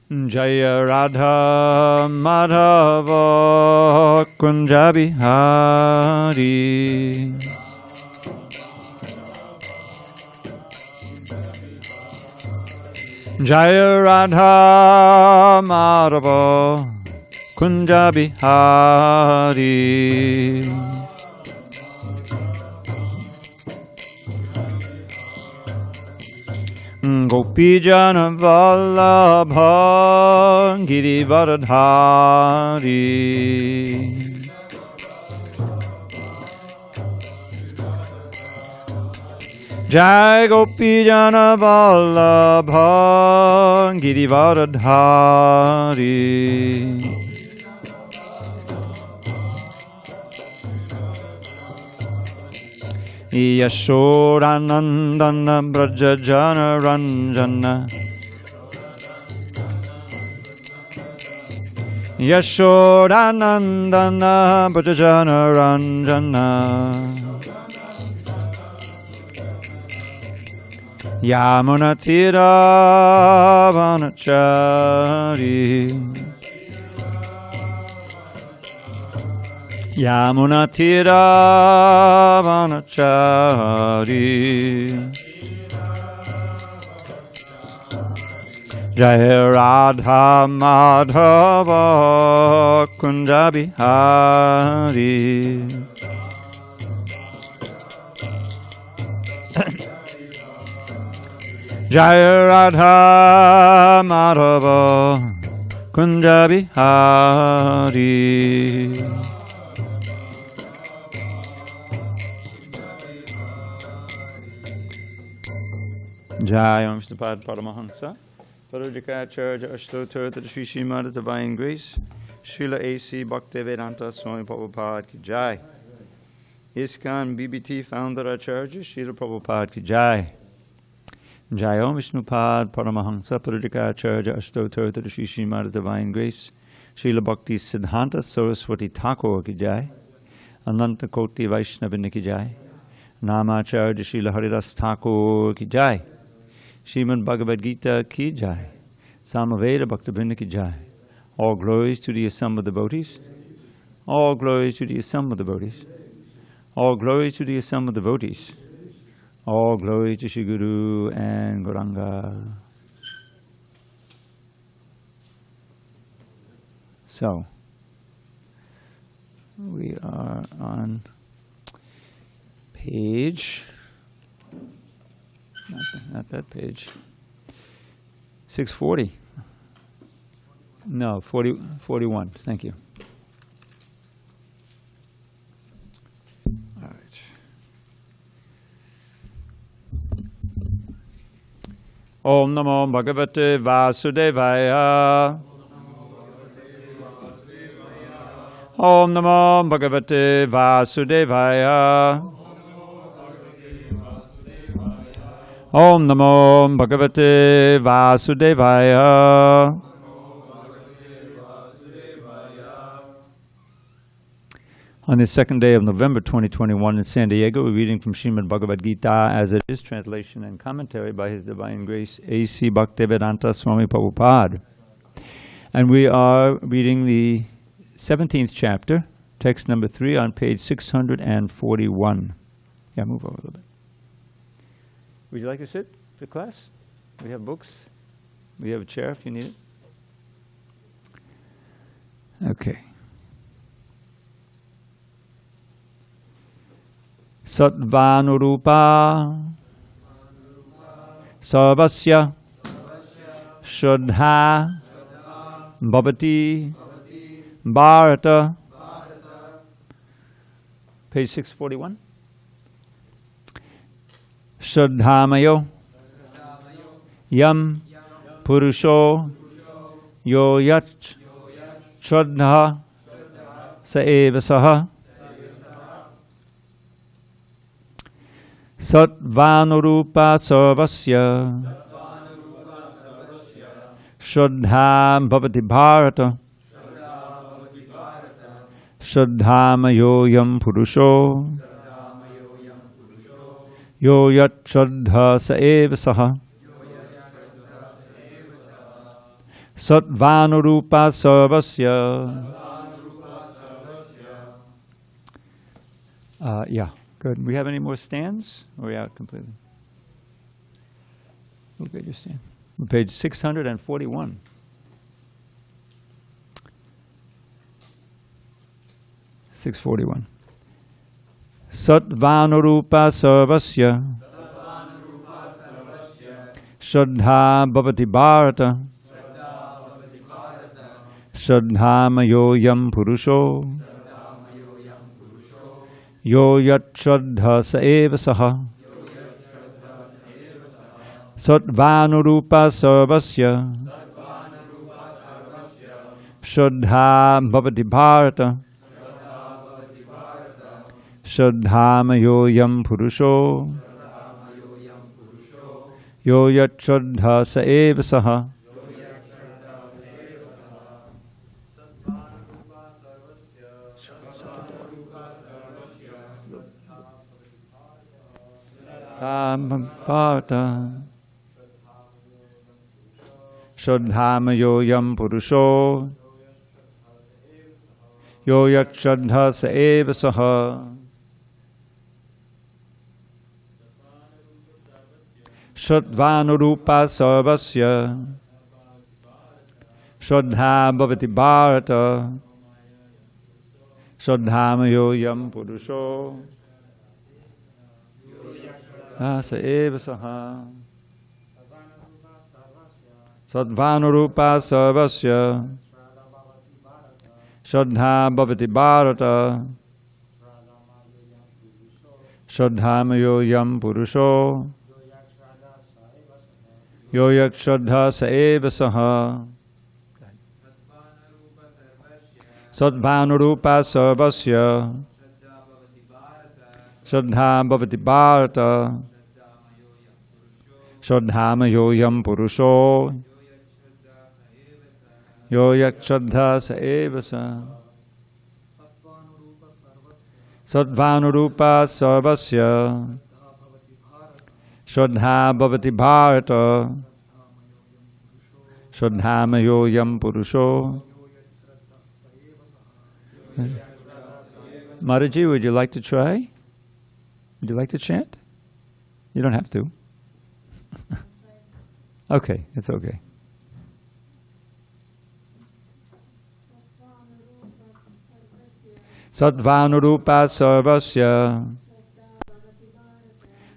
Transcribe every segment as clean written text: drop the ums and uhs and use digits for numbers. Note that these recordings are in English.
Jaya Radha Madhava Kunja Bihari. Jaya Radha Madhava Kunja Bihari. Gopijana Vallabha Girivardhari. Jai Gopijana Vallabha Girivardhari. Yashodanandana Brajajana Ranjana. Yashodanandana Brajajana Ranjana. Yamunatira Vanachari. Yamunatira Vanachari. Jaya Radha Madhava Kunja Bihari. Jaya Radha Madhava Kunja Bihari. Jai Om Shnapad Paramahansa Parajikacharya Ashtotar to the Sri Srimad Divine Grace Srila A.C. Bhaktivedanta Swami Prabhupada Ki Jai. ISKCON BBT Founder Acharya Srila Prabhupada Ki Jai. Jai Om Vishnupad Paramahansa Parajikacharya Ashtotar to the Sri Srimad Divine Grace Srila Bhakti Siddhanta Saraswati Thakur Ki Jai. Ananta Koti Vaishnavinda Ki Jai. Namacharya Srila Haridas Thakur Ki Jai. Srimad Bhagavad Gita Ki Jai. Samaveda Bhaktivinoda Ki Jai. All glories to the assembled devotees. All glories to the assembled devotees. All glories to the assembled devotees. All glories to Shri Guru and Gauranga. So, we are on page, not that page, 640. No, 41. Thank you. All right. Om Namo Bhagavate Vasudevaya. Om Namo Bhagavate Vasudevaya. Om Namo Bhagavate Vasudevaya. On the second day of November 2021 in San Diego, we're reading from Srimad Bhagavad Gita as it is, translation and commentary by His Divine Grace A.C. Bhaktivedanta Swami Prabhupada. And we are reading the 17th chapter, text number 3 on page 641. Yeah, move over a little bit. Would you like to sit for class? We have books. We have a chair if you need it. Okay. Sattvanurupa Sarvasya Shraddha Bhavati Bharata. Page 641. Shraddhamayo Yam Purusho Yo Yach Shraddha Sa Eva Saha. Sattvanurupa Sarvasya Shraddha Bhavati Bharata. Shraddhamayo Yam Purusho Yo Yat Shraddha Sa Eva Saha. Sattvanurupa sarvasya. Yeah, good. We have any more stands? Or are we out completely? Okay, your stand. Page 641. Sattvanurupa sarvasya Shraddha bhavati bharata Shraddhamayo yam purusho Yo yat shraddha sa eva saha Sattvanurupa sarvasya Shraddha bhavati bharata Shraddhamayo yam purusho Yo yat shraddha sa eva saha Bharata Shraddhamayo yam purusho Yo yat shraddha sa eva saha Sattvanurupa sarvasya Shraddha bhavati bharata Shraddhamayo yam purusho Sa eva saha Sattvanurupa sarvasya Shraddha bhavati bharata Shraddhamayo yam purusho Yo yak shraddha sa eva saha Sattvanurupa sarvasya Shraddha bhavati bharata Shraddhamayo yam purusho Yo yak shraddha sa eva saha Sattvanurupa sarvasya Shraddha bhavati bharata Shraddhamayo yam purusho. Mataji, would you like to try? Would you like to chant? You don't have to. Okay, it's okay. Sattvanurupa sarvasya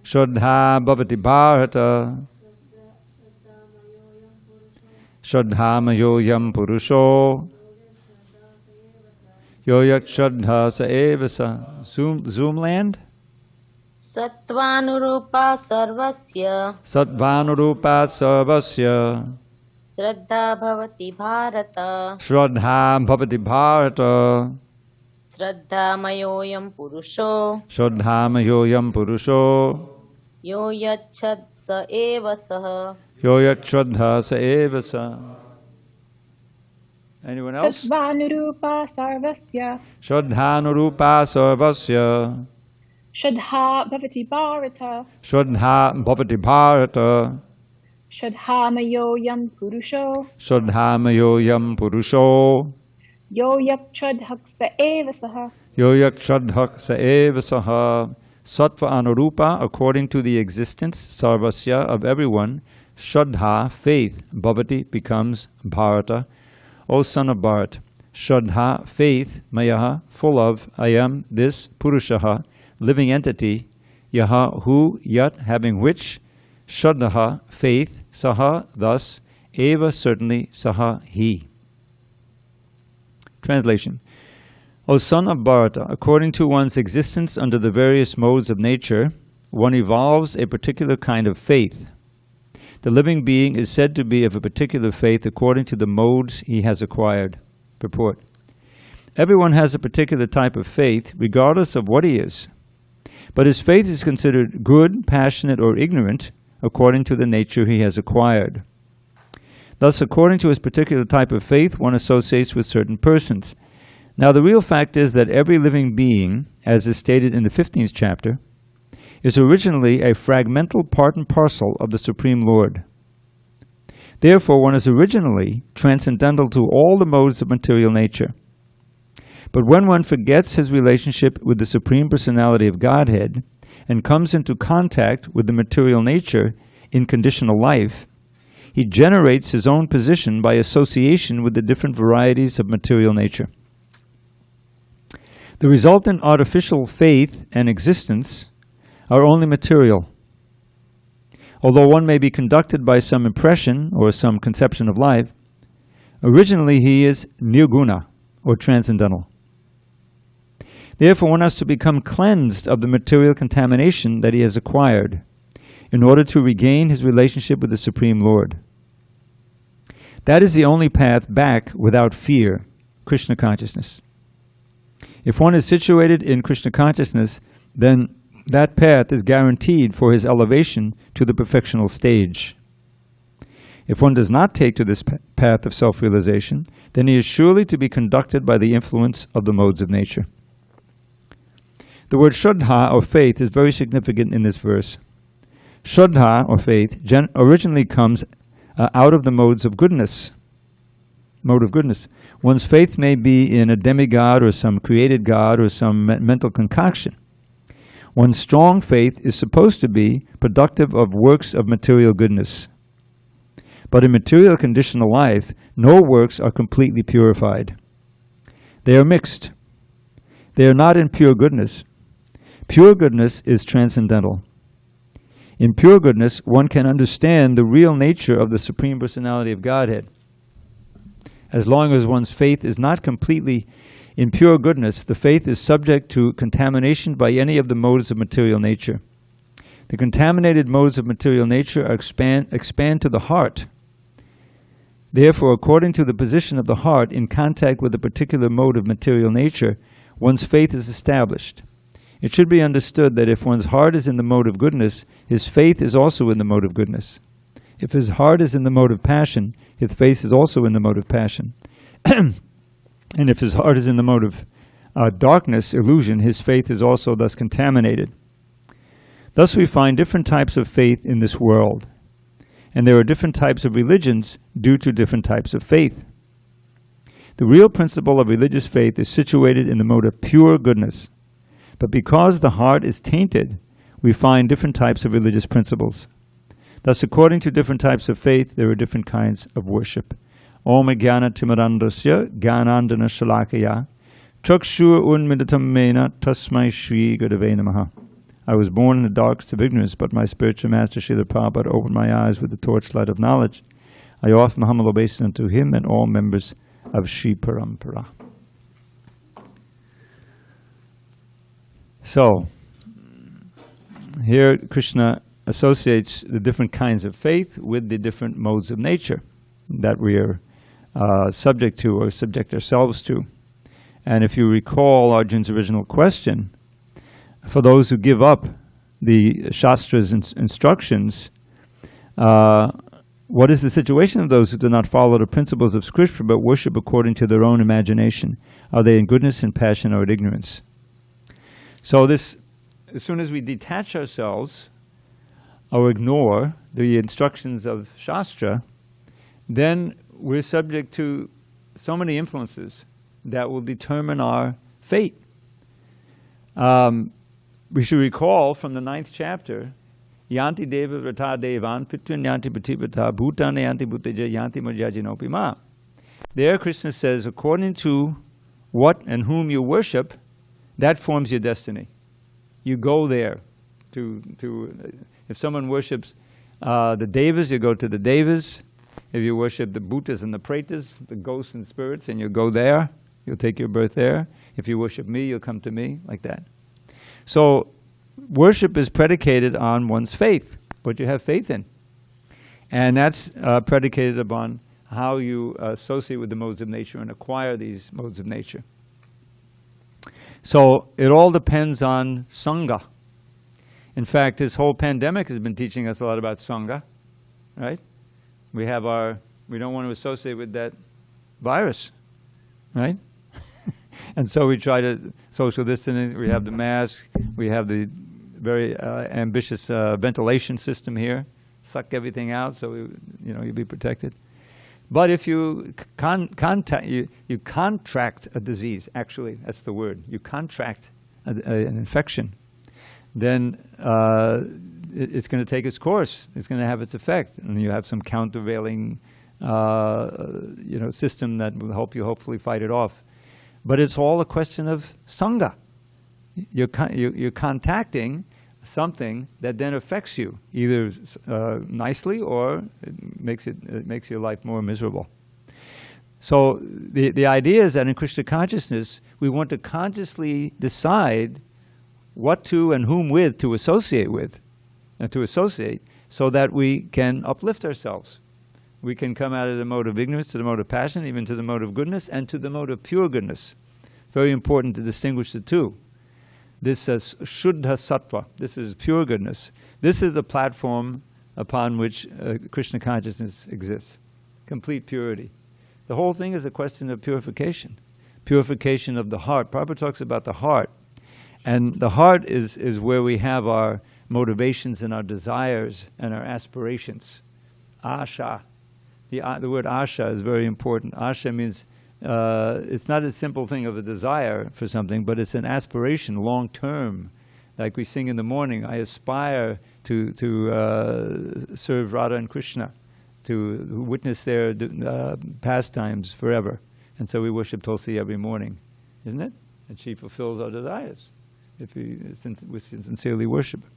Shraddha bhavati bharata Shraddhamayo yam purusho Yo yak shraddha sa eva sa. Zoom land? Sattvanurupa sarvasya Sattvanurupa sarvasya Shraddha bhavati bharata Shraddha bhavati bharata Shraddhamayo yam purusho Shraddhamayo yam purusho Yo yacchad sa eva saha Yo yak shraddha sa eva sa. Anyone else? Sattvanurupa sarvasya Shraddhanurupa sarvasya Shraddha bhavati bharata Shraddha bhavati bharata Shraddhamayo yam purusho Shraddhamayo yam purusho Yo yak shraddhak sa eva saha Yo yak shraddhak sa eva saha. Sattva anurupa, according to the existence, sarvasya, of everyone, shraddha, faith, bhavati, becomes bharata. O son of Bharat, shraddha, faith, mayaha, full of, I am, this, purushaha, living entity, yaha, who, yat, having which, shraddha, faith, saha, thus, eva, certainly, saha, he. Translation. O son of Bharata, according to one's existence under the various modes of nature, one evolves a particular kind of faith. The living being is said to be of a particular faith according to the modes he has acquired. Purport. Everyone has a particular type of faith, regardless of what he is. But his faith is considered good, passionate, or ignorant, according to the nature he has acquired. Thus, according to his particular type of faith, one associates with certain persons. Now, the real fact is that every living being, as is stated in the 15th chapter, is originally a fragmental part and parcel of the Supreme Lord. Therefore, one is originally transcendental to all the modes of material nature. But when one forgets his relationship with the Supreme Personality of Godhead and comes into contact with the material nature in conditional life, he generates his own position by association with the different varieties of material nature. The resultant artificial faith and existence are only material. Although one may be conducted by some impression or some conception of life, originally he is nirguna, or transcendental. Therefore, one has to become cleansed of the material contamination that he has acquired in order to regain his relationship with the Supreme Lord. That is the only path back without fear, Krishna consciousness. If one is situated in Krishna consciousness, then that path is guaranteed for his elevation to the perfectional stage. If one does not take to this path of self-realization, then he is surely to be conducted by the influence of the modes of nature. The word Shraddha, or faith, is very significant in this verse. Shraddha, or faith, originally comes out of the modes of goodness. Mode of goodness. One's faith may be in a demigod or some created god or some mental concoction. One's strong faith is supposed to be productive of works of material goodness. But in material conditional life, no works are completely purified. They are mixed. They are not in pure goodness. Pure goodness is transcendental. In pure goodness, one can understand the real nature of the Supreme Personality of Godhead. As long as one's faith is not completely in pure goodness, the faith is subject to contamination by any of the modes of material nature. The contaminated modes of material nature expand to the heart. Therefore, according to the position of the heart in contact with a particular mode of material nature, one's faith is established. It should be understood that if one's heart is in the mode of goodness, his faith is also in the mode of goodness. If his heart is in the mode of passion, his faith is also in the mode of passion. And if his heart is in the mode of darkness, illusion, his faith is also thus contaminated. Thus we find different types of faith in this world. And there are different types of religions due to different types of faith. The real principle of religious faith is situated in the mode of pure goodness. But because the heart is tainted, we find different types of religious principles. Thus, according to different types of faith, there are different kinds of worship. Om Jnana Timarandasya Jnanandana Shalakaya Chakshur Unmidatam Mena Tasmai Shri Gurave Namaha. I was born in the darkest of ignorance, but my spiritual master Srila Prabhupada opened my eyes with the torchlight of knowledge. I offer my humble obeisance unto him and all members of Shri Parampara. So, here Krishna associates the different kinds of faith with the different modes of nature that we are subject to or subject ourselves to. And if you recall Arjun's original question, for those who give up the Shastra's instructions, what is the situation of those who do not follow the principles of Scripture but worship according to their own imagination? Are they in goodness and passion or in ignorance? So this, as soon as we detach ourselves or ignore the instructions of Shastra, then we're subject to so many influences that will determine our fate. We should recall from the 9th chapter, Yanti Deva Vrata Devan Pitun Yanti Patipata Bhutane Yanti Bhuteja Yanti Madhyajinopi Ma. There Krishna says, according to what and whom you worship, that forms your destiny. You go there. If someone worships the Devas, you go to the Devas. If you worship the Bhutas and the Pretas, the ghosts and spirits, and you go there, you'll take your birth there. If you worship me, you'll come to me, like that. So worship is predicated on one's faith, what you have faith in. And that's predicated upon how you associate with the modes of nature and acquire these modes of nature. So it all depends on Sangha. In fact, this whole pandemic has been teaching us a lot about Sangha, right? We don't want to associate with that virus, right? And so we try to social distancing. We have the mask. We have the very ambitious ventilation system here, suck everything out so you'll be protected. But if you you contract a disease, actually that's the word, you contract an infection, then it's going to take its course. It's going to have its effect, and you have some countervailing system that will help you hopefully fight it off. But it's all a question of sangha. You're contacting something that then affects you, either nicely or it makes your life more miserable. So the idea is that in Krishna consciousness, we want to consciously decide what to and whom with to associate with, so that we can uplift ourselves. We can come out of the mode of ignorance to the mode of passion, even to the mode of goodness, and to the mode of pure goodness. Very important to distinguish the two. This says Shuddha Sattva. This is pure goodness. This is the platform upon which Krishna consciousness exists. Complete purity. The whole thing is a question of purification. Purification of the heart. Prabhupada talks about the heart. And the heart is where we have our motivations and our desires and our aspirations. Asha. The word asha is very important. Asha means it's not a simple thing of a desire for something, but it's an aspiration, long term. Like we sing in the morning, I aspire to serve Radha and Krishna, to witness their pastimes forever. And so we worship Tulsi every morning, isn't it? And she fulfills our desires if we sincerely worship her.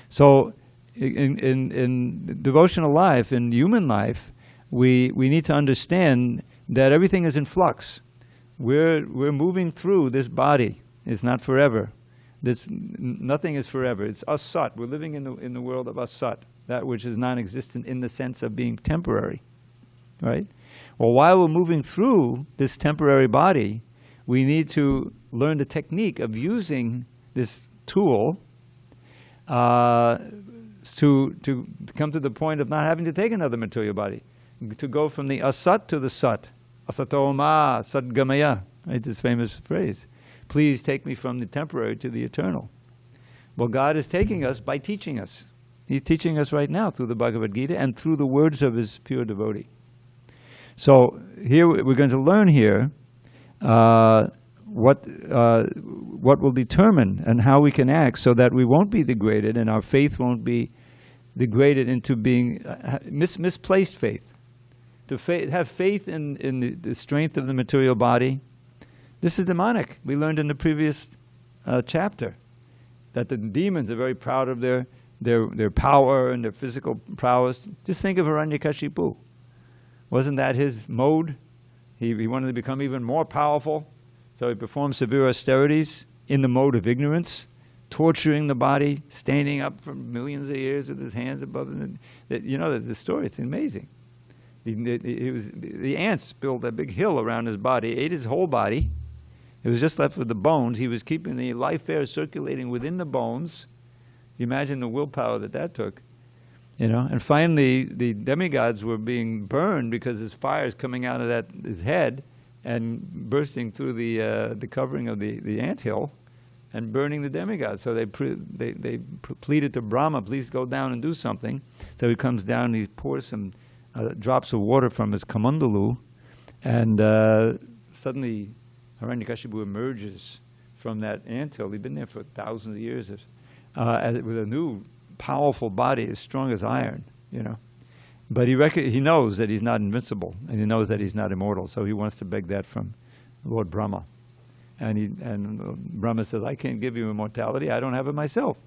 So in devotional life, in human life, we need to understand that everything is in flux. We're moving through this body. It's not forever. Nothing is forever. It's asat. We're living in the world of asat, that which is non-existent in the sense of being temporary, right? Well, while we're moving through this temporary body, we need to learn the technique of using this tool to come to the point of not having to take another material body, to go from the asat to the sat. Asato ma sadgamaya, right? This famous phrase. Please take me from the temporary to the eternal. Well, God is taking us by teaching us. He's teaching us right now through the Bhagavad Gita and through the words of His pure devotee. So here we're going to learn here what will determine and how we can act so that we won't be degraded and our faith won't be degraded into being misplaced faith. To have faith in the strength of the material body, this is demonic. We learned in the previous chapter that the demons are very proud of their power and their physical prowess. Just think of Hiranyakashipu. Wasn't that his mode? He wanted to become even more powerful, so he performed severe austerities in the mode of ignorance, torturing the body, standing up for millions of years with his hands above him. The story, it's amazing. The ants built a big hill around his body, ate his whole body. It was just left with the bones. He was keeping the life air circulating within the bones. You imagine the willpower that took. And finally, the demigods were being burned because his fire is coming out of his head and bursting through the covering of the anthill and burning the demigods. So they pleaded to Brahma, please go down and do something. So he comes down and he pours some drops of water from his kamandalu, and suddenly Hiranyakashipu emerges from that anthill. He'd been there for thousands of years, with a new powerful body as strong as iron, But he knows that he's not invincible, and he knows that he's not immortal, so he wants to beg that from Lord Brahma. And Brahma says, I can't give you immortality, I don't have it myself.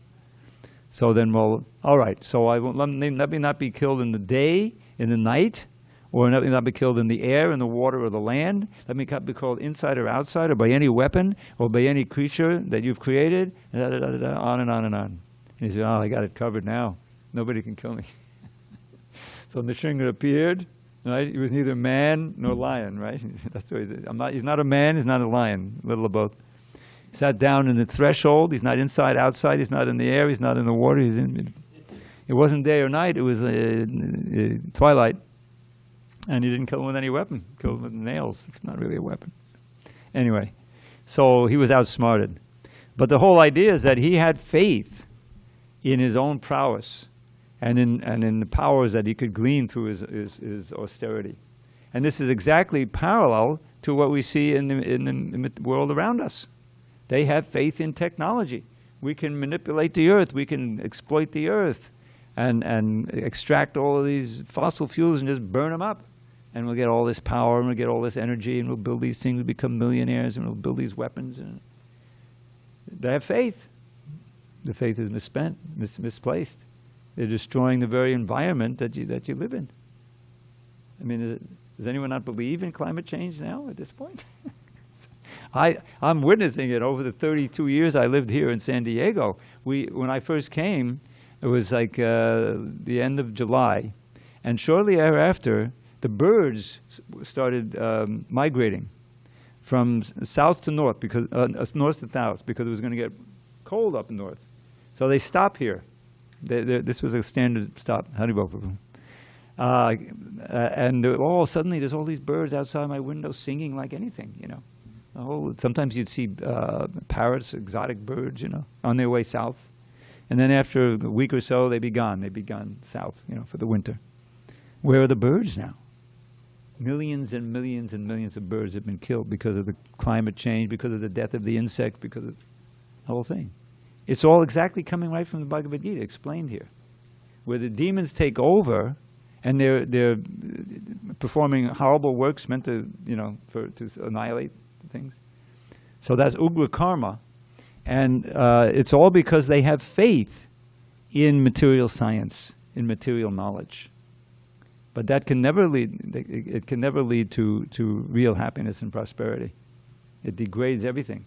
So then, well, all right, so let me not be killed in the day, in the night, or let me not be killed in the air, in the water, or the land. Let me not be killed inside or outside, or by any weapon, or by any creature that you've created, on and on and on. And he said, I got it covered now. Nobody can kill me. So Nrsimha appeared, right? He was neither man nor lion, right? That's what he said. He's not a man, he's not a lion, a little of both. He sat down in the threshold. He's not inside, outside. He's not in the air. He's not in the water. It wasn't day or night. It was twilight. And he didn't kill him with any weapon. Killed him with nails. It's not really a weapon. Anyway, so he was outsmarted. But the whole idea is that he had faith in his own prowess. and in the powers that he could glean through his austerity. And this is exactly parallel to what we see in the world around us. They have faith in technology. We can manipulate the earth. We can exploit the earth and extract all of these fossil fuels and just burn them up. And we'll get all this power and we'll get all this energy and we'll build these things, we'll become millionaires and we'll build these weapons. And they have faith. The faith is misplaced. They're destroying the very environment that you live in. I mean, does anyone not believe in climate change now at this point? I'm witnessing it over the 32 years I lived here in San Diego. When I first came, it was like the end of July. And shortly thereafter, the birds started migrating from south to north, because north to south, because it was going to get cold up north. So they stop here. This was a standard stop. And suddenly there's all these birds outside my window singing like anything, you know. Sometimes you'd see parrots, exotic birds, you know, on their way south. And then after a week or so, they'd be gone. They'd be gone south, you know, for the winter. Where are the birds now? Millions and millions and millions of birds have been killed because of the climate change, because of the death of the insect, because of the whole thing. It's all exactly coming right from the Bhagavad Gita, explained here, where the demons take over, and they're performing horrible works meant to, you know, to annihilate things. So that's ugra karma, and it's all because they have faith in material science, in material knowledge. But that can never lead. It can never lead to real happiness and prosperity. It degrades everything.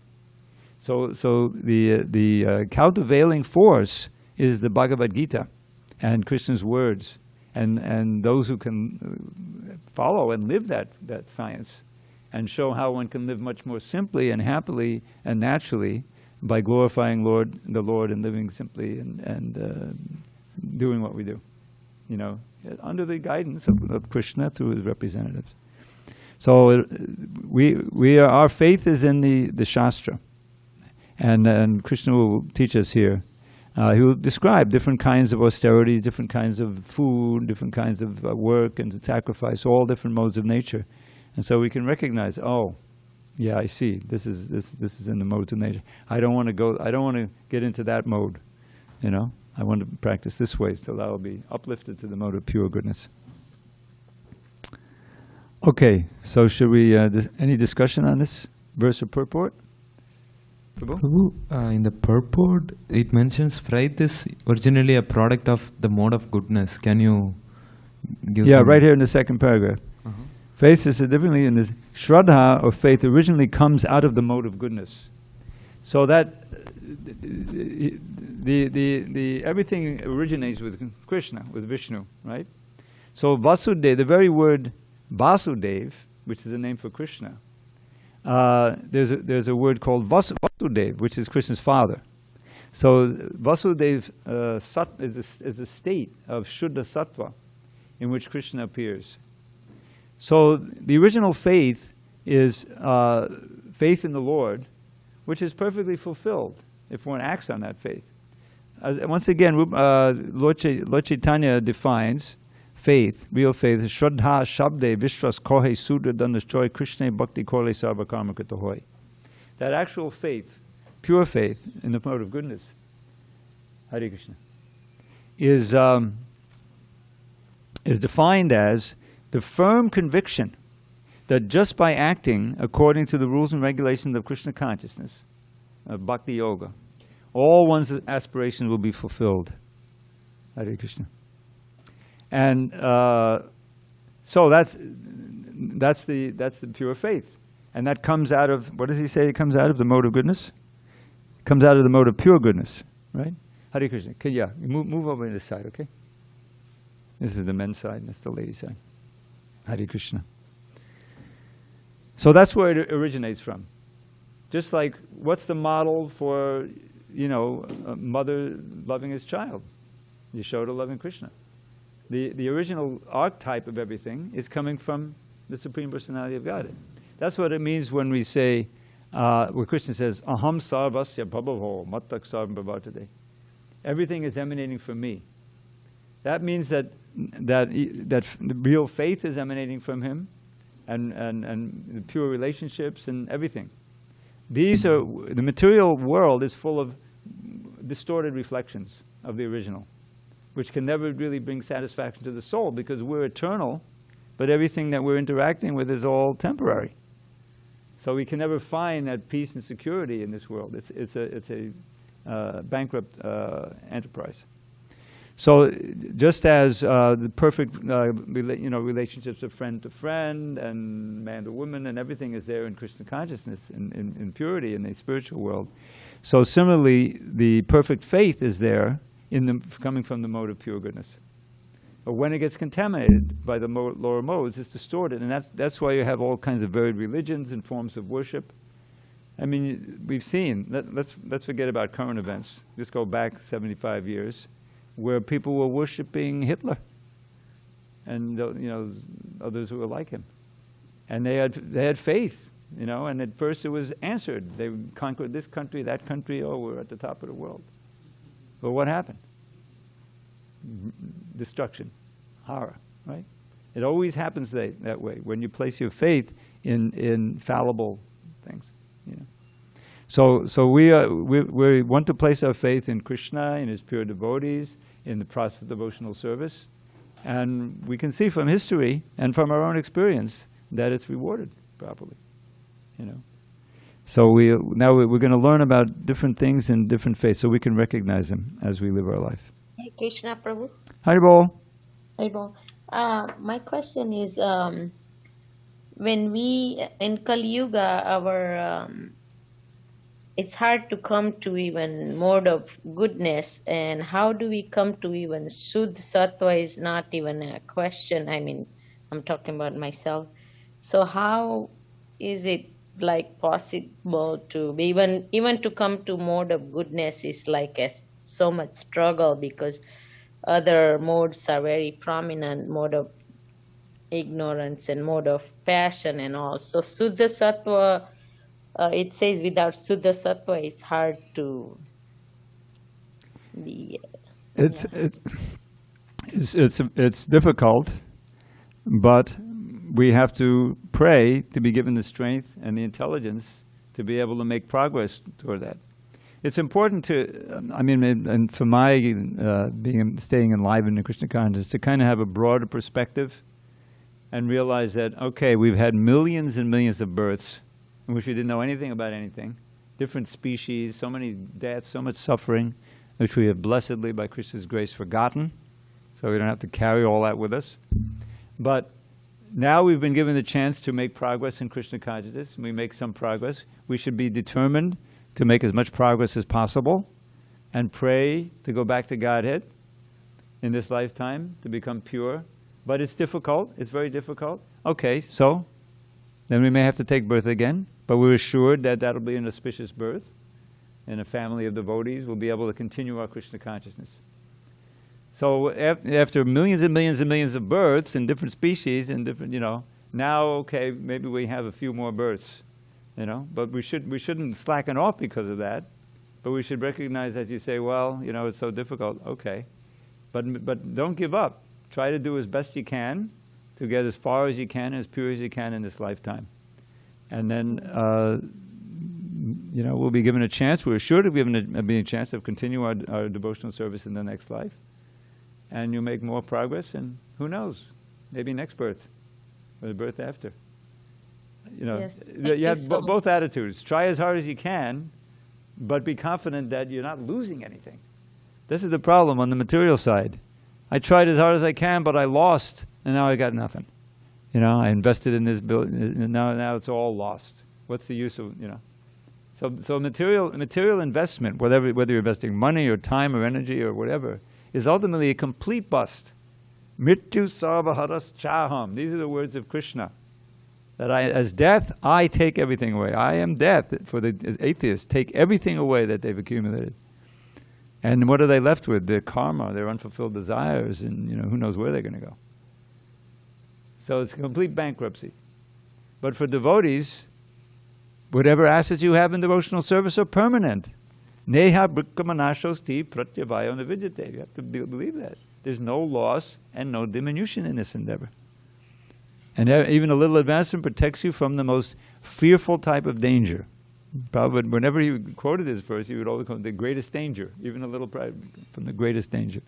So the countervailing force is the Bhagavad Gita, and Krishna's words, and those who can follow and live that science, and show how one can live much more simply and happily and naturally by glorifying the Lord and living simply and doing what we do, you know, under the guidance of Krishna through his representatives. So our faith is in the Shastra, and Krishna will teach us here. He will describe different kinds of austerities, different kinds of food, different kinds of work and sacrifice, all different modes of nature. And so we can recognize, oh, yeah, I see. This is in the modes of nature. I don't want to get into that mode, you know. I want to practice this way so that I'll be uplifted to the mode of pure goodness. Okay, so should we, any discussion on this verse or purport? Prabhu, in the purport, it mentions faith is originally a product of the mode of goodness. Can you give some? Right here in the second paragraph. Faith is differently in this. Shraddha, or faith, originally comes out of the mode of goodness. So that everything originates with Krishna, with Vishnu, right? So Vasudeva, the very word Vasudev, which is a name for Krishna, there's a word called Vasudev, which is Krishna's father. So Vasudev is a state of Shuddha Sattva in which Krishna appears. So the original faith is faith in the Lord, which is perfectly fulfilled if one acts on that faith. Once again, Lord Chaitanya defines faith, real faith, is Shraddha Shabde Vishwas Kohe Sudra Danastroy Krishna Bhakti Korle Sarva Karma Krita Hoy. That actual faith, pure faith in the mode of goodness, Hare Krishna, is defined as the firm conviction that just by acting according to the rules and regulations of Krishna consciousness, of Bhakti Yoga, all one's aspirations will be fulfilled. Hare Krishna. And so that's the pure faith. And that comes out of, what does he say it comes out of? The mode of goodness? It comes out of the mode of pure goodness, right? Hare Krishna. Yeah, move over to this side, okay? This is the men's side, and that's the ladies' side. Hare Krishna. So that's where it originates from. Just like, what's the model for, you know, a mother loving his child? Yashoda loving Krishna. The original archetype of everything is coming from the Supreme Personality of Godhead. That's what it means when we say, where Krishna says, Aham sarvasya bhabhavo mattak sarvam bhavartate. Everything is emanating from me. That means that real faith is emanating from him, and pure relationships and everything. The material world is full of distorted reflections of the original, which can never really bring satisfaction to the soul, because we're eternal, but everything that we're interacting with is all temporary. So we can never find that peace and security in this world. It's a bankrupt enterprise. So just as the perfect relationships of friend to friend and man to woman and everything is there in Krishna consciousness, in purity in the spiritual world, so similarly the perfect faith is there coming from the mode of pure goodness. But when it gets contaminated by the lower modes, it's distorted, and that's why you have all kinds of varied religions and forms of worship. I mean, we've seen, let's forget about current events. Just go back 75 years, where people were worshiping Hitler, and others who were like him, and they had faith, and at first it was answered. They conquered this country, that country. Oh, we're at the top of the world. But what happened? Destruction, horror, right? It always happens that way when you place your faith in fallible things. So we want to place our faith in Krishna, in his pure devotees, in the process of devotional service, and we can see from history and from our own experience that it's rewarded properly. So we're going to learn about different things in different faiths, so we can recognize them as we live our life. Hey, Krishna Prabhu. Haribol. Haribol. My question is, when we in Kali Yuga, it's hard to come to even mode of goodness, and how do we come to even Shuddha Sattva is not even a question. I mean, I'm talking about myself. So how is it like possible to be even to come to mode of goodness is like so much struggle, because other modes are very prominent, mode of ignorance and mode of passion and all. So Shuddha Sattva, it says without Shuddha Sattva it's hard to be. It's difficult, but we have to pray to be given the strength and the intelligence to be able to make progress toward that. It's important to, and for my staying enlivened in Krishna consciousness, to kind of have a broader perspective and realize that, okay, we've had millions and millions of births in which we didn't know anything about anything, different species, so many deaths, so much suffering, which we have blessedly, by Krishna's grace, forgotten, so we don't have to carry all that with us. But now we've been given the chance to make progress in Krishna consciousness, and we make some progress. We should be determined to make as much progress as possible and pray to go back to Godhead in this lifetime, to become pure. But it's difficult. It's very difficult. Okay, so then we may have to take birth again, but we're assured that that'll be an auspicious birth. In a family of devotees, we'll be able to continue our Krishna consciousness. So after millions and millions and millions of births in different species and different, now, okay, maybe we have a few more births, but we shouldn't slacken off because of that. But we should recognize, as you say, well, it's so difficult, okay. But don't give up. Try to do as best you can to get as far as you can, as pure as you can in this lifetime. And then, we'll be given a chance, we're sure to be given a chance to continue our devotional service in the next life. And you make more progress, and who knows, maybe next birth, or the birth after. Yes. You have both attitudes. Try as hard as you can, but be confident that you're not losing anything. This is the problem on the material side. I tried as hard as I can, but I lost, and now I got nothing. I invested in this building, and now it's all lost. What's the use of, So material investment, whether you're investing money or time or energy or whatever, is ultimately a complete bust. Mrityu sarvaharas chaham. These are the words of Krishna. That as death, I take everything away. I am death. For the atheists, take everything away that they've accumulated. And what are they left with? Their karma, their unfulfilled desires, and who knows where they're going to go. So it's a complete bankruptcy. But for devotees, whatever assets you have in devotional service are permanent. Neha brikkamanashosti pratyavayo navijate. You have to believe that. there's no loss and no diminution in this endeavor. And even a little advancement protects you from the most fearful type of danger. Prabhupada, whenever he quoted this verse, he would always quote the greatest danger, even a little from the greatest danger.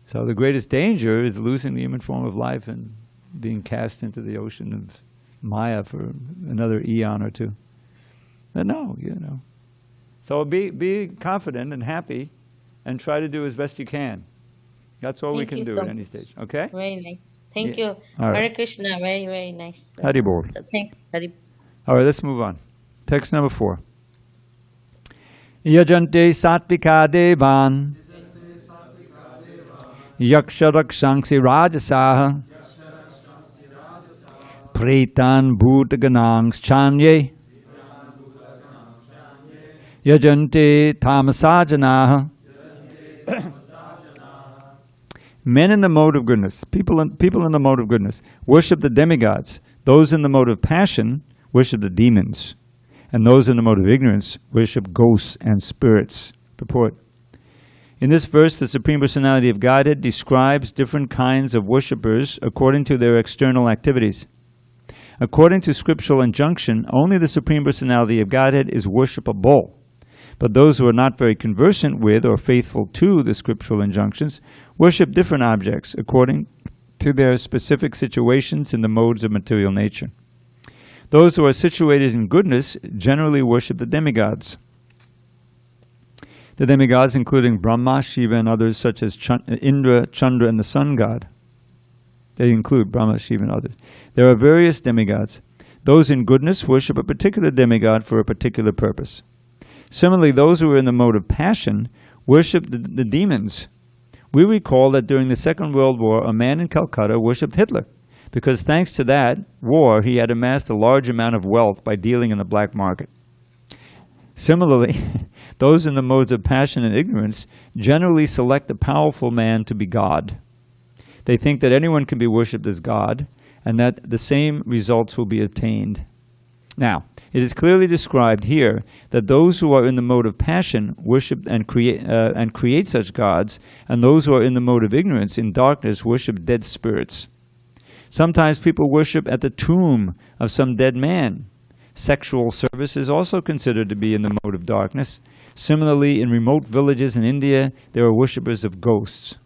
So the greatest danger is losing the human form of life and being cast into the ocean of Maya for another eon or two. But no, So be confident and happy and try to do as best you can. That's all we can do at any stage. Okay? Very nice. Thank you. All right. Hare Krishna. Very, very nice. Hari Bol. So thank Hari. All right, let's move on. Text number 4. Yajante satvika devan yaksharakshanksi rajasaha pretan bhutaganangs chanye yajante tamasajanaha. Men in the mode of goodness, people in the mode of goodness, worship the demigods. Those in the mode of passion worship the demons. And those in the mode of ignorance worship ghosts and spirits. Purport. In this verse, the Supreme Personality of Godhead describes different kinds of worshippers according to their external activities. According to scriptural injunction, only the Supreme Personality of Godhead is worshipable. But those who are not very conversant with or faithful to the scriptural injunctions worship different objects according to their specific situations in the modes of material nature. Those who are situated in goodness generally worship the demigods. The demigods including Brahma, Shiva, and others such as Indra, Chandra, and the sun god. They include Brahma, Shiva, and others. There are various demigods. Those in goodness worship a particular demigod for a particular purpose. Similarly, those who are in the mode of passion worship the demons. We recall that during the Second World War, a man in Calcutta worshipped Hitler, because thanks to that war, he had amassed a large amount of wealth by dealing in the black market. Similarly, those in the modes of passion and ignorance generally select a powerful man to be God. They think that anyone can be worshipped as God, and that the same results will be obtained. Now, it is clearly described here that those who are in the mode of passion worship and create such gods, and those who are in the mode of ignorance, in darkness, worship dead spirits. Sometimes people worship at the tomb of some dead man. Sexual service is also considered to be in the mode of darkness. Similarly, in remote villages in India, there are worshippers of ghosts.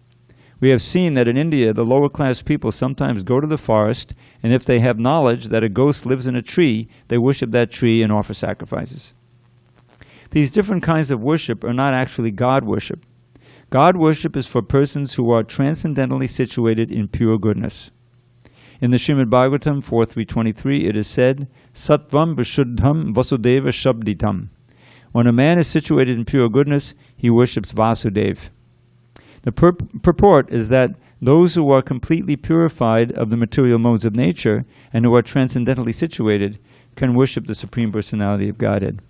We have seen that in India, the lower class people sometimes go to the forest, and if they have knowledge that a ghost lives in a tree, they worship that tree and offer sacrifices. These different kinds of worship are not actually God worship. God worship is for persons who are transcendentally situated in pure goodness. In the Srimad Bhagavatam 4.3.23, it is said, Sattvam Vishuddham Vasudeva Shabditam. When a man is situated in pure goodness, he worships Vasudeva. The purport is that those who are completely purified of the material modes of nature and who are transcendentally situated can worship the Supreme Personality of Godhead.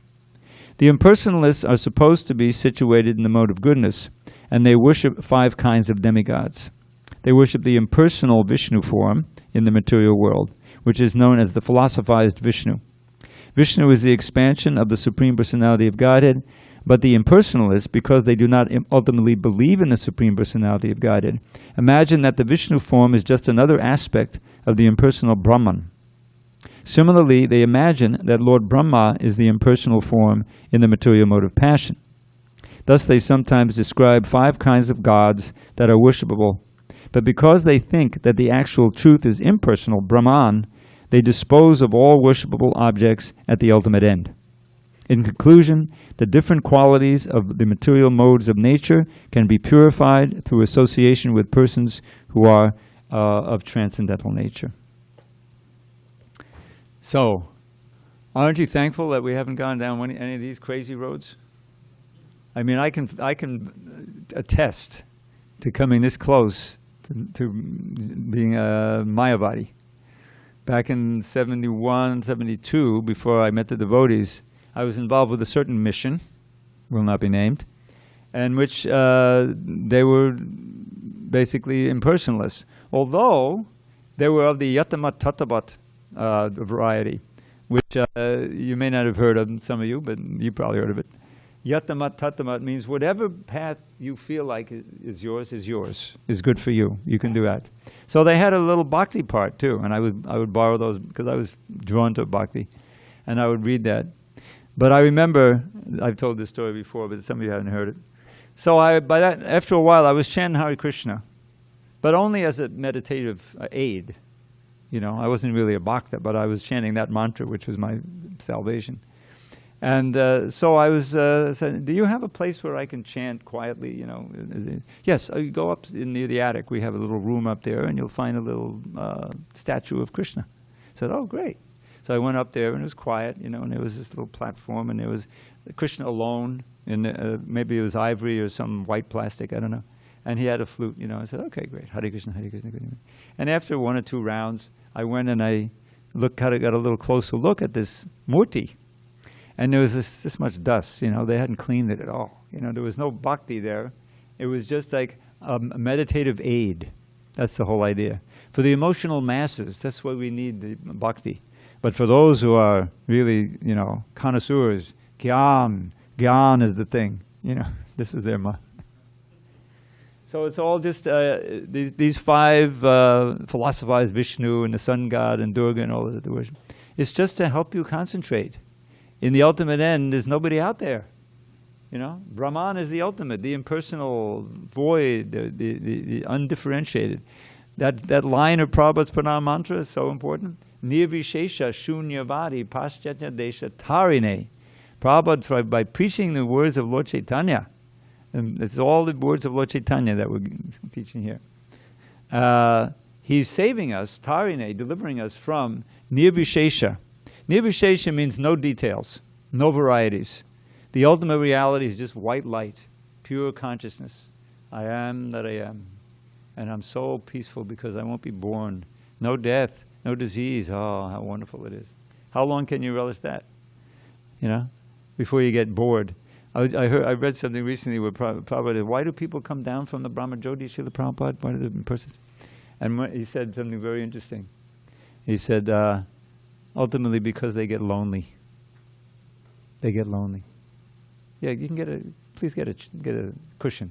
The impersonalists are supposed to be situated in the mode of goodness, and they worship 5 kinds of demigods. They worship the impersonal Vishnu form in the material world, which is known as the philosophized Vishnu. Vishnu is the expansion of the Supreme Personality of Godhead, but the impersonalists, because they do not ultimately believe in the Supreme Personality of Godhead, imagine that the Vishnu form is just another aspect of the impersonal Brahman. Similarly, they imagine that Lord Brahma is the impersonal form in the material mode of passion. Thus they sometimes describe 5 kinds of gods that are worshipable, but because they think that the actual truth is impersonal, Brahman, they dispose of all worshipable objects at the ultimate end. In conclusion, the different qualities of the material modes of nature can be purified through association with persons who are of transcendental nature. So, aren't you thankful that we haven't gone down any of these crazy roads? I mean, I can attest to coming this close to being a Mayavadi. Back in 71, 72, before I met the devotees, I was involved with a certain mission, will not be named, in which they were basically impersonalists, although they were of the Yatamat Tatabat variety, which you may not have heard of, some of you, but you probably heard of it. Yatamat tatamat means whatever path you feel like is yours, is good for you. You can do that. So they had a little bhakti part too, and I would borrow those because I was drawn to bhakti, and I would read that. But I remember, I've told this story before, but some of you haven't heard it. So after a while, I was chanting Hare Krishna, but only as a meditative aid. You know, I wasn't really a bhakta, but I was chanting that mantra, which was my salvation. And so I was saying, do you have a place where I can chant quietly? You know, yes. You go up near the attic. We have a little room up there, and you'll find a little statue of Krishna. I said, oh, great. So I went up there, and it was quiet, you know, and there was this little platform, and there was Krishna alone, and maybe it was ivory or some white plastic, I don't know. And he had a flute, you know. I said, okay, great. Hare Krishna, Hare Krishna. And after 1 or 2 rounds, I went and I got a little closer look at this murti. And there was this much dust, you know. They hadn't cleaned it at all. You know, there was no bhakti there. It was just like a meditative aid. That's the whole idea. For the emotional masses, that's what we need, the bhakti. But for those who are really, you know, connoisseurs, gyan is the thing. You know, this is their So it's all just these 5 philosophized Vishnu and the sun god and Durga and all of the worship. It's just to help you concentrate. In the ultimate end, there's nobody out there. You know, Brahman is the ultimate, the impersonal void, the undifferentiated. That line of Prabhupada's pranam mantra is so important. Nirvishesha shunyavadi paschatya desha tarine. Prabhupada, by preaching the words of Lord Chaitanya, and it's all the words of Lord Chaitanya that we're teaching here. He's saving us, tarine, delivering us from nirvishesha. Nirvishesha means no details, no varieties. The ultimate reality is just white light, pure consciousness. I am that I am. And I'm so peaceful because I won't be born. No death, no disease. Oh, how wonderful it is. How long can you relish that? You know, before you get bored. I read something recently where Prabhupada, why do people come down from the Brahma Jyoti, Srila Prabhupada? Why do the persons? And he said something very interesting. He said, ultimately because they get lonely. They get lonely. Yeah, you can please get a cushion.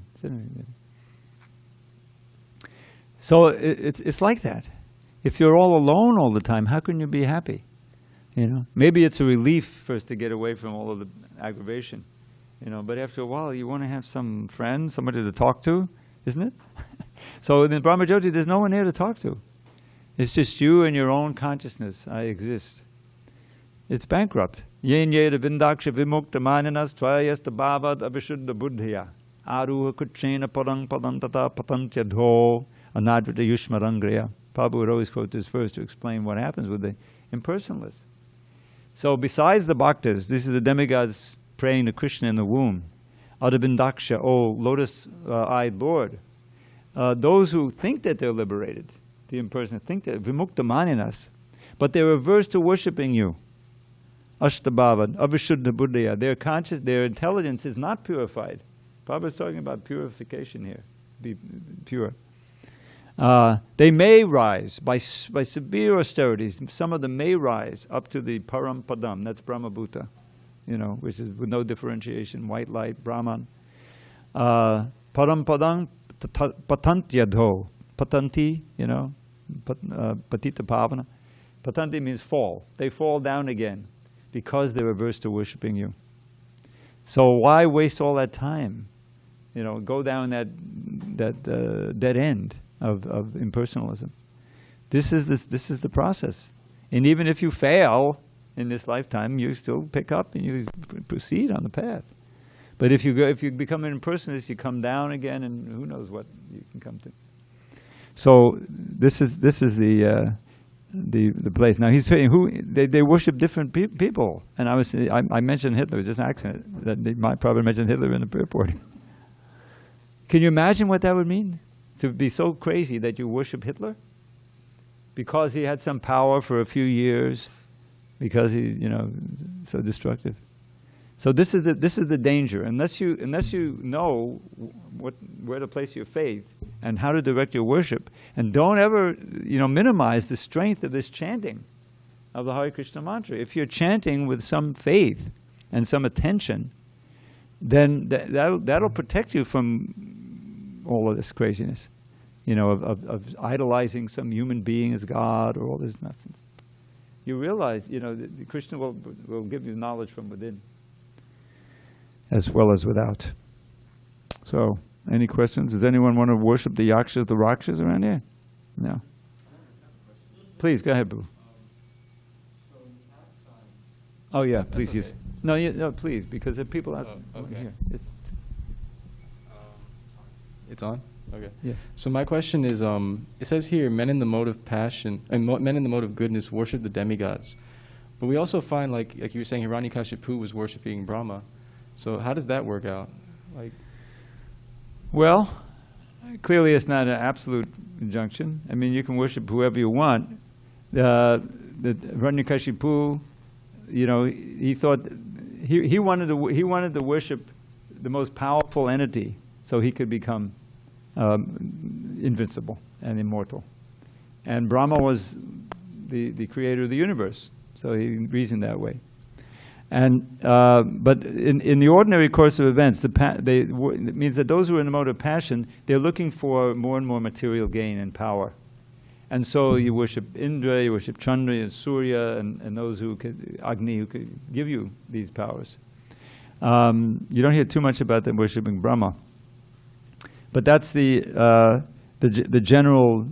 So it's like that. If you're all alone all the time, how can you be happy? You know, maybe it's a relief first to get away from all of the aggravation. You know, but after a while, you want to have some friends, somebody to talk to, isn't it? So in the Brahma Jyoti, there's no one there to talk to. It's just you and your own consciousness. I exist. It's bankrupt. Yen yeda vindaksha vimukta maninas tvayasta bhavad abhishuddha buddhya aruha kuchena padang padantata patantya dho anadvita yushmarangraya. Prabhupada would always quote this verse to explain what happens with the impersonalists. So besides the bhaktas, these are the demigods praying to Krishna in the womb. Adabindaksha, oh lotus-eyed Lord. Those who think that they're liberated, the impersonal, think that vimukta maninas, but they're averse to worshipping you. Ashtabhavad, avishuddha buddhya. Their conscious, their intelligence is not purified. Prabhupada is talking about purification here. Be pure. They may rise by severe austerities. Some of them may rise up to the param padam. That's Brahmabhuta, you know, which is with no differentiation. White light, Brahman. Param padam patantyadho. Patanti, you know, patita pavana. Patanti means fall. They fall down again because they're averse to worshipping you. So why waste all that time? You know, go down that dead end of impersonalism. This is the process. And even if you fail in this lifetime, you still pick up and you proceed on the path. But if you become an impersonalist, you come down again, and who knows what you can come to. So this is the place. Now he's saying they worship different people, and I mentioned Hitler, just an accident that they might probably mention Hitler in the airport. Can you imagine what that would mean? To be so crazy that you worship Hitler because he had some power for a few years, because he, you know, so destructive. So this is the danger. Unless you know where to place your faith and how to direct your worship, and don't ever, you know, minimize the strength of this chanting of the Hare Krishna mantra. If you're chanting with some faith and some attention, then that'll protect you from all of this craziness, you know, of idolizing some human being as God or all this nonsense. You realize, you know, the Krishna will give you knowledge from within as well as without. So, any questions? Does anyone want to worship the yakshas, the rakshas around here? No. Please, go ahead, Boo. Oh yeah, please use. No, please, because if people ask, okay. Here, It's on? Okay. Yeah. So my question is, it says here, men in the mode of passion, and men in the mode of goodness worship the demigods. But we also find, like you were saying, Hiranyakashipu was worshiping Brahma. So how does that work out? Like, well, clearly it's not an absolute injunction. I mean, you can worship whoever you want. The Hiranyakashipu, you know, he thought he wanted to worship the most powerful entity so he could become invincible and immortal. And Brahma was the creator of the universe, so he reasoned that way. And but in the ordinary course of events, it means that those who are in the mode of passion, they're looking for more and more material gain and power. And so you worship Indra, you worship Chandra and Surya, and those who could, Agni, who could give you these powers. You don't hear too much about them worshiping Brahma. But that's the general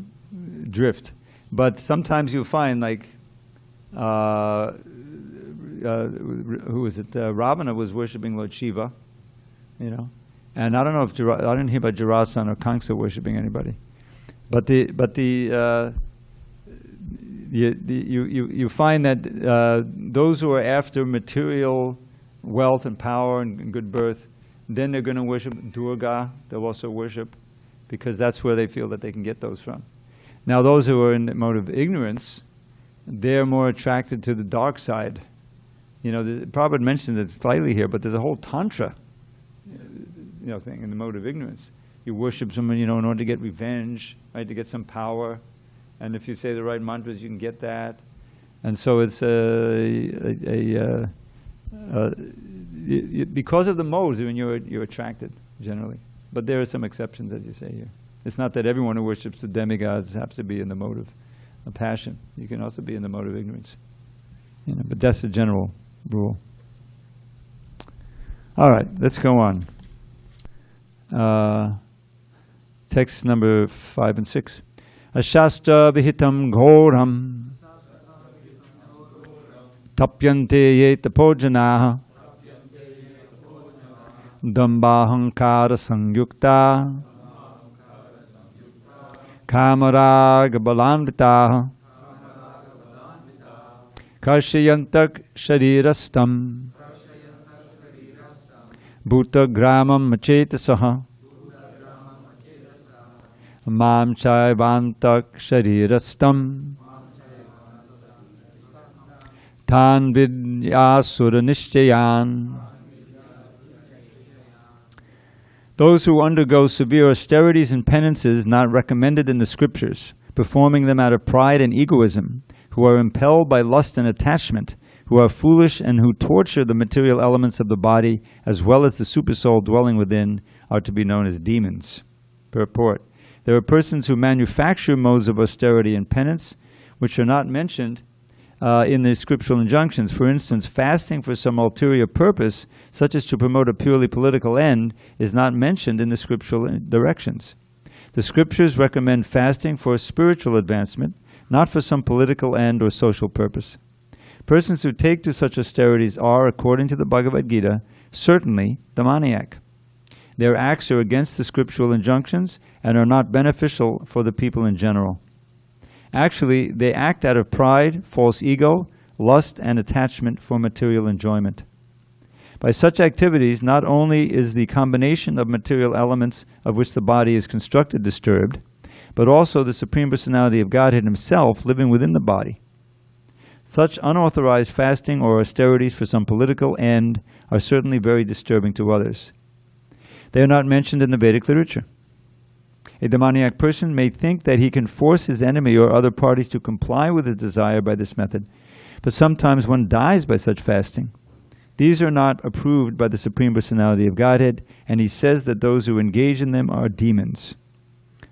drift. But sometimes you find, like, who was it? Ravana was worshiping Lord Shiva, you know. And I don't know if I didn't hear about Jarasandha or Kamsa worshiping anybody. But you find that those who are after material wealth and power and good birth, then they're going to worship Durga. They'll also worship, because that's where they feel that they can get those from. Now, those who are in the mode of ignorance, they're more attracted to the dark side. You know, Prabhupada mentions it slightly here, but there's a whole tantra, you know, thing in the mode of ignorance. You worship someone, you know, in order to get revenge, right, to get some power. And if you say the right mantras, you can get that. And so it's because of the modes, I mean, you're attracted, generally. But there are some exceptions, as you say here. It's not that everyone who worships the demigods has to be in the mode of passion. You can also be in the mode of ignorance. You know, but that's the general rule. All right, let's go on. Text number 5 and 6. Ashastra vihitam ghoram tapyante ye tapojanaha dambahankara sangyukta kamaraga balanvitaha karshayantak sharirastam bhutagramam machetasaha mam chaivantak sharirastam tan vidyasura nishchayan. Those who undergo severe austerities and penances not recommended in the scriptures, performing them out of pride and egoism, who are impelled by lust and attachment, who are foolish and who torture the material elements of the body as well as the supersoul dwelling within, are to be known as demons. Purport. There are persons who manufacture modes of austerity and penance which are not mentioned in the scriptural injunctions. For instance, fasting for some ulterior purpose, such as to promote a purely political end, is not mentioned in the scriptural directions. The scriptures recommend fasting for spiritual advancement, not for some political end or social purpose. Persons who take to such austerities are, according to the Bhagavad Gita, certainly demoniac. Their acts are against the scriptural injunctions and are not beneficial for the people in general. Actually, they act out of pride, false ego, lust, and attachment for material enjoyment. By such activities, not only is the combination of material elements of which the body is constructed disturbed, but also the Supreme Personality of Godhead Himself living within the body. Such unauthorized fasting or austerities for some political end are certainly very disturbing to others. They are not mentioned in the Vedic literature. A demoniac person may think that he can force his enemy or other parties to comply with his desire by this method, but sometimes one dies by such fasting. These are not approved by the Supreme Personality of Godhead, and he says that those who engage in them are demons.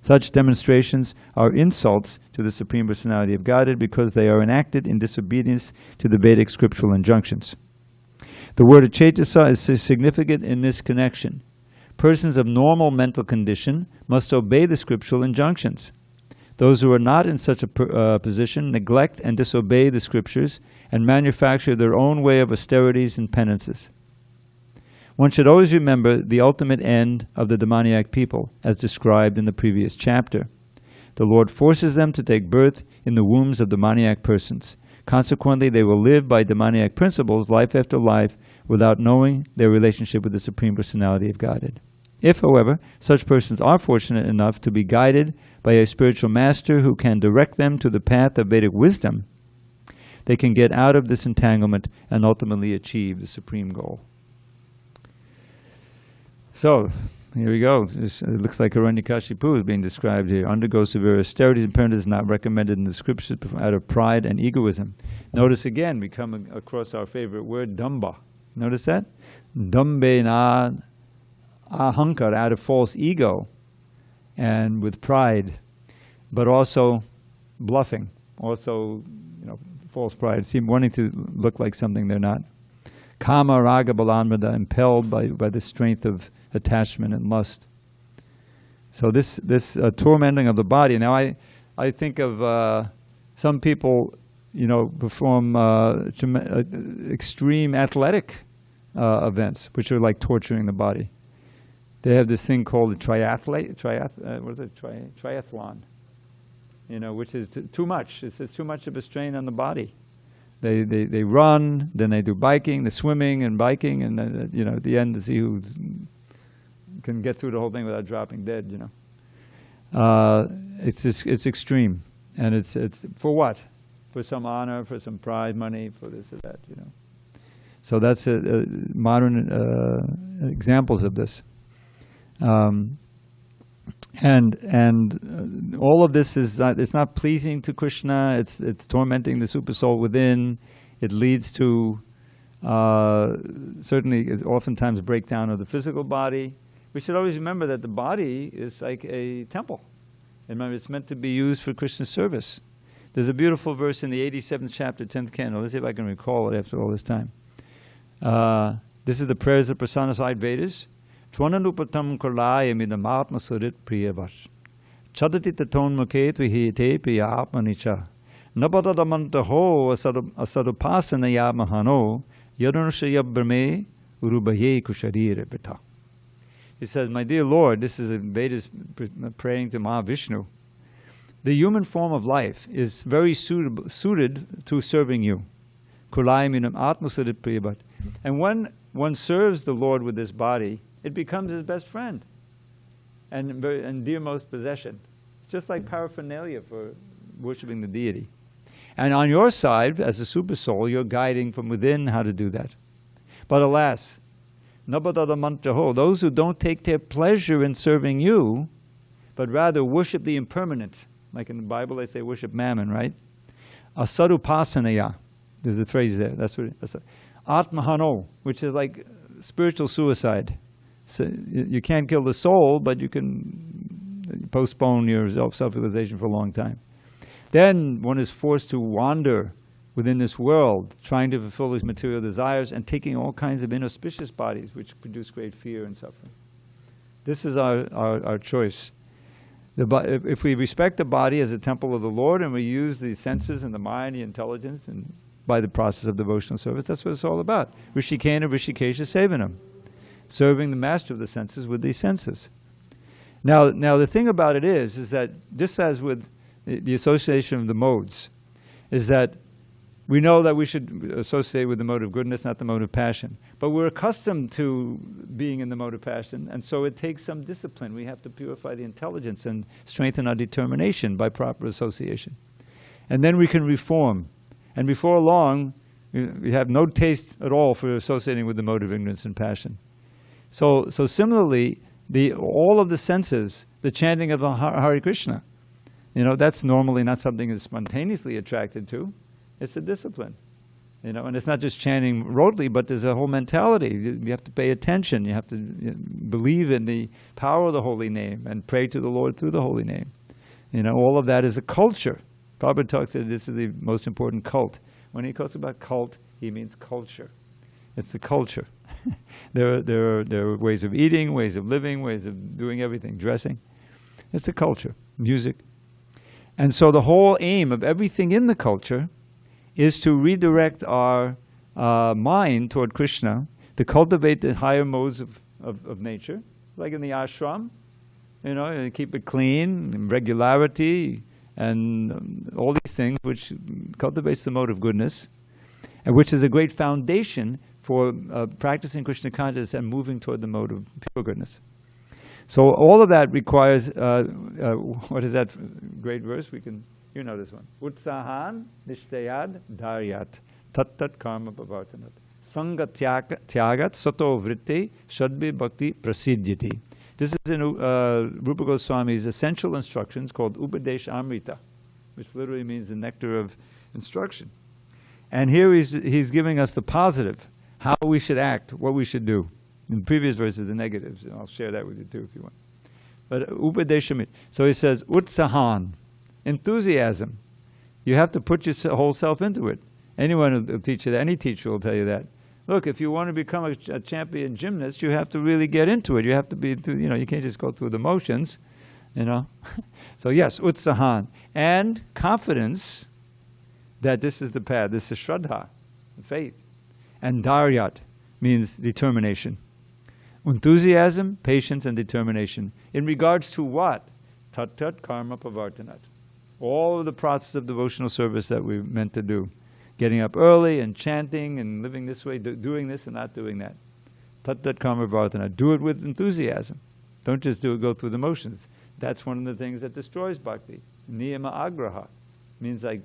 Such demonstrations are insults to the Supreme Personality of Godhead because they are enacted in disobedience to the Vedic scriptural injunctions. The word achetasa is significant in this connection. Persons of normal mental condition must obey the scriptural injunctions. Those who are not in such a position neglect and disobey the scriptures and manufacture their own way of austerities and penances. One should always remember the ultimate end of the demoniac people, as described in the previous chapter. The Lord forces them to take birth in the wombs of demoniac persons. Consequently, they will live by demoniac principles life after life without knowing their relationship with the Supreme Personality of Godhead. If, however, such persons are fortunate enough to be guided by a spiritual master who can direct them to the path of Vedic wisdom, they can get out of this entanglement and ultimately achieve the supreme goal. So, here we go. It looks like Hiranyakashipu is being described here. Undergo severe austerities and penances not recommended in the scriptures out of pride and egoism. Notice again, we come across our favorite word, damba. Notice that? Dambe na ahankar, out of false ego and with pride, but also bluffing, also false pride, wanting to look like something they're not. Kama, raga, balamrada, impelled by the strength of attachment and lust. So this tormenting of the body. Now I think of some people, perform extreme athletic events, which are like torturing the body. They have this thing called the triathlon, which is too much. It's too much of a strain on the body. They run, then they do biking, the swimming and biking, and at the end to see who can get through the whole thing without dropping dead. It's extreme, and it's for what? For some honor, for some pride, money, for this or that. So that's modern examples of this. And all of this is it's not pleasing to Krishna. It's tormenting the super soul within. It leads to certainly oftentimes breakdown of the physical body. We should always remember that the body is like a temple. Remember, it's meant to be used for Krishna's service. There's a beautiful verse in the 87th chapter, 10th canto. Let's see if I can recall it after all this time. This is the prayers of personified Vedas. Twananupatam karlaya midamatma surit priyavat. Chadati taton muket vihite priya atmanicha. Napadadamantaho asadupasana yamahano yadunushaya brahme urubaye kusharire pita. He says, my dear Lord, this is Vedas praying to Mahavishnu. The human form of life is very suited to serving you. Kulaya minam atma surit priyavat. And when one serves the Lord with this body, it becomes his best friend and dearmost possession. It's just like paraphernalia for worshiping the deity. And on your side, as a super soul, you're guiding from within how to do that. But alas, those who don't take their pleasure in serving you, but rather worship the impermanent, like in the Bible they say worship mammon, right? Asadupasanaya, there's a phrase there. That's what it is. Atmahano, which is like spiritual suicide. So you can't kill the soul, but you can postpone your self-realization for a long time. Then one is forced to wander within this world, trying to fulfill his material desires and taking all kinds of inauspicious bodies, which produce great fear and suffering. This is our choice. If we respect the body as a temple of the Lord and we use the senses and the mind, the intelligence, and by the process of devotional service, that's what it's all about. Rishikena Rishikesha Sevanam. Serving the master of the senses with these senses. Now the thing about it is that just as with the association of the modes, is that we know that we should associate with the mode of goodness, not the mode of passion. But we're accustomed to being in the mode of passion, and so it takes some discipline. We have to purify the intelligence and strengthen our determination by proper association. And then we can reform. And before long, we have no taste at all for associating with the mode of ignorance and passion. So similarly, all of the senses, the chanting of Hare Krishna, that's normally not something that's spontaneously attracted to. It's a discipline. You know, and it's not just chanting rotely, but there's a whole mentality. You have to pay attention. You have to believe in the power of the holy name and pray to the Lord through the holy name. You know, all of that is a culture. Prabhupada talks that this is the most important cult. When he talks about cult, he means culture. It's the culture. There are ways of eating, ways of living, ways of doing everything, dressing. It's the culture, music. And so the whole aim of everything in the culture is to redirect our mind toward Krishna, to cultivate the higher modes of nature, like in the ashram, you know, and keep it clean, and regularity, and all these things which cultivates the mode of goodness, and which is a great foundation for practicing Krishna consciousness and moving toward the mode of pure goodness. So all of that requires, what is that great verse? You know this one. Utsahan nishtayad dharyat tat karma pavartanat sanga tyagat sato vritti shadbi bhakti prasiddhyati. This is in Rupa Goswami's essential instructions called Upadesh Amrita, which literally means the nectar of instruction. And here he's giving us the positive, how we should act, what we should do. In the previous verses, the negatives, and I'll share that with you too if you want. But Upadeshamit. So he says, Utsahan, enthusiasm. You have to put your whole self into it. Anyone will teach you that. Any teacher will tell you that. Look, if you want to become a champion gymnast, you have to really get into it. You have to be, you know, you can't just go through the motions, you know. So yes, Utsahan. And confidence that this is the path. This is Shraddha, faith. And Dharyat means determination. Enthusiasm, patience, and determination. In regards to what? Tat karma pavartanat. All of the process of devotional service that we're meant to do. Getting up early and chanting and living this way, doing this and not doing that. Tat karma pavartanat. Do it with enthusiasm. Don't just go through the motions. That's one of the things that destroys bhakti. Niyama agraha. Means like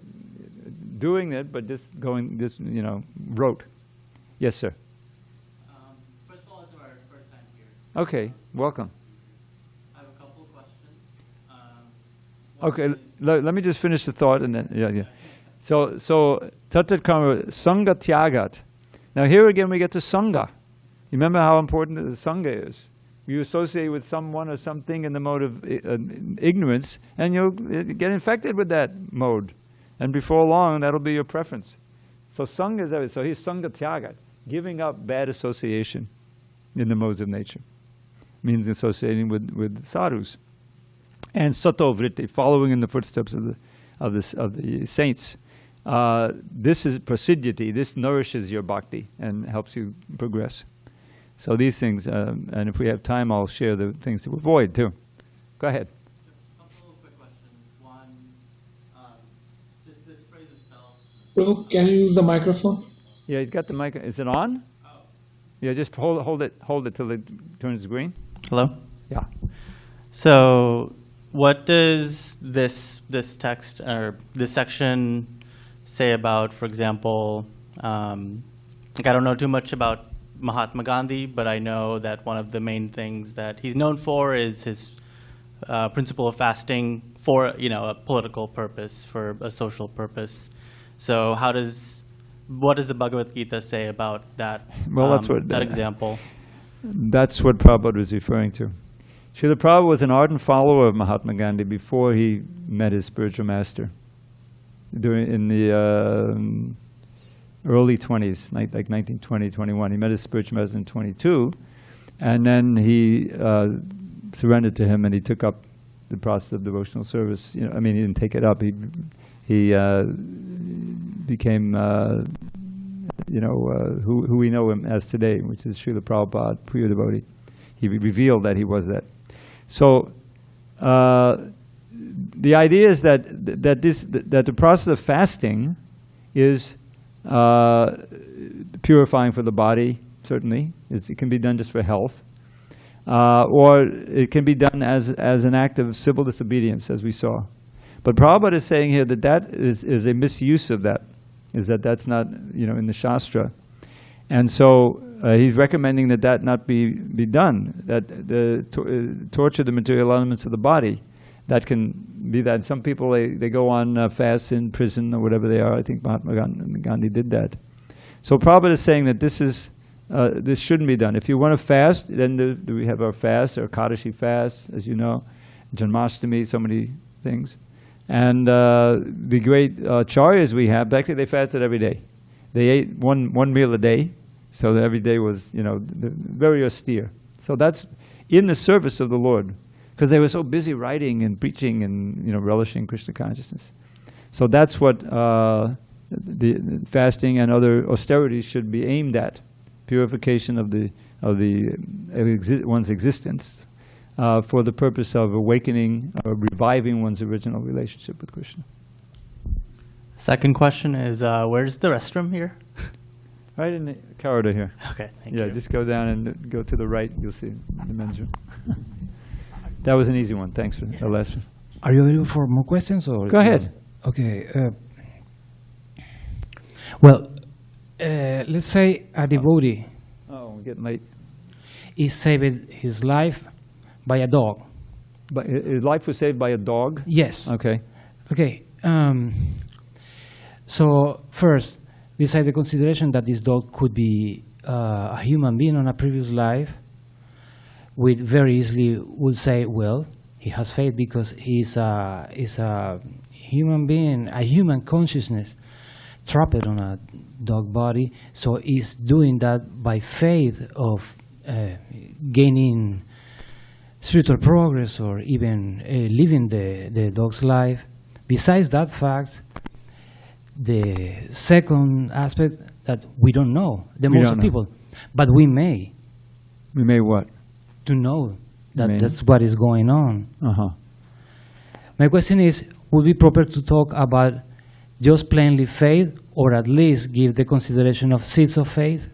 doing it, but just going, you know, rote. Yes, sir. First of all, it's our first time here. Okay, welcome. I have a couple of questions. Okay, let me just finish the thought and then, yeah. So Tatat Karma, Sangha Tyagat. Now here again we get to Sangha. You remember how important the Sangha is. You associate with someone or something in the mode of ignorance, and you'll get infected with that mode. And before long, that'll be your preference. So Sangha is everything. So he's Sangha Tyagat, giving up bad association in the modes of nature. Means associating with sadhus. And Sato Vritti, following in the footsteps of the saints. This is prasiddhyati. This nourishes your bhakti and helps you progress. So these things, and if we have time, I'll share the things to avoid too. Go ahead. A couple of quick questions. One, this phrase itself. Prabhu, can you use the microphone? Yeah, he's got the mic. Is it on? Oh. Yeah, just hold it till it turns green. Hello? Yeah. So, what does this text or this section say about, for example, I don't know too much about Mahatma Gandhi, but I know that one of the main things that he's known for is his principle of fasting for, a political purpose, for a social purpose. So what does the Bhagavad Gita say about that? Well, that's what that example. That's what Prabhupada was referring to. Srila Prabhupada was an ardent follower of Mahatma Gandhi before he met his spiritual master. In the early 20s, like 1920, 21. He met his spiritual master in 22, and then he surrendered to him, and he took up the process of devotional service. He didn't take it up. He became, who we know him as today, which is Srila Prabhupada, pure devotee. He revealed that he was that. So the idea is that the process of fasting is purifying for the body, certainly. It can be done just for health. Or it can be done as an act of civil disobedience, as we saw. But Prabhupada is saying here that is a misuse of that, that's not, in the Shastra. And so he's recommending that not be done, that torture the material elements of the body. That can be that. Some people, they go on fasts in prison or whatever they are. I think Mahatma Gandhi did that. So Prabhupada is saying that this shouldn't be done. If you want to fast, then we have our fast, our Kadashi fast, as you know, Janmashtami, so many things. And the great Acharyas we have, actually they fasted every day. They ate one meal a day, so that every day was, very austere. So that's in the service of the Lord, because they were so busy writing and preaching and relishing Krishna consciousness. So that's what the fasting and other austerities should be aimed at: purification of one's existence for the purpose of awakening, reviving one's original relationship with Krishna. Second question is, where's the restroom here? Right in the corridor here. Okay, thank you. Yeah, just go down and go to the right. You'll see the men's room. That was an easy one. Thanks for the last one. Are you available for more questions? Or Go ahead. Okay. Well, let's say a devotee Oh, we're getting late. is saved his life by a dog. But his life was saved by a dog? Yes. Okay. Okay. So first, besides the consideration that this dog could be a human being on a previous life, we very easily would say, well, he has faith because he's a human being, a human consciousness trapped on a dog body. So he's doing that by faith of gaining spiritual progress or even living the dog's life. Besides that fact, the second aspect that we don't know, most of people, but we may. We may what? To know that that's what is going on. Uh-huh. My question is, would it be proper to talk about just plainly faith, or at least give the consideration of seeds of faith?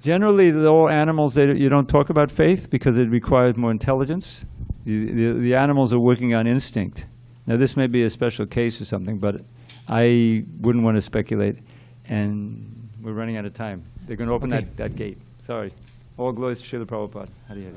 Generally, all animals, you don't talk about faith because it requires more intelligence. The animals are working on instinct. Now, this may be a special case or something, but I wouldn't want to speculate. And we're running out of time. They're going to open that gate. Sorry. All glories to Srila Prabhupada. Hari Hari.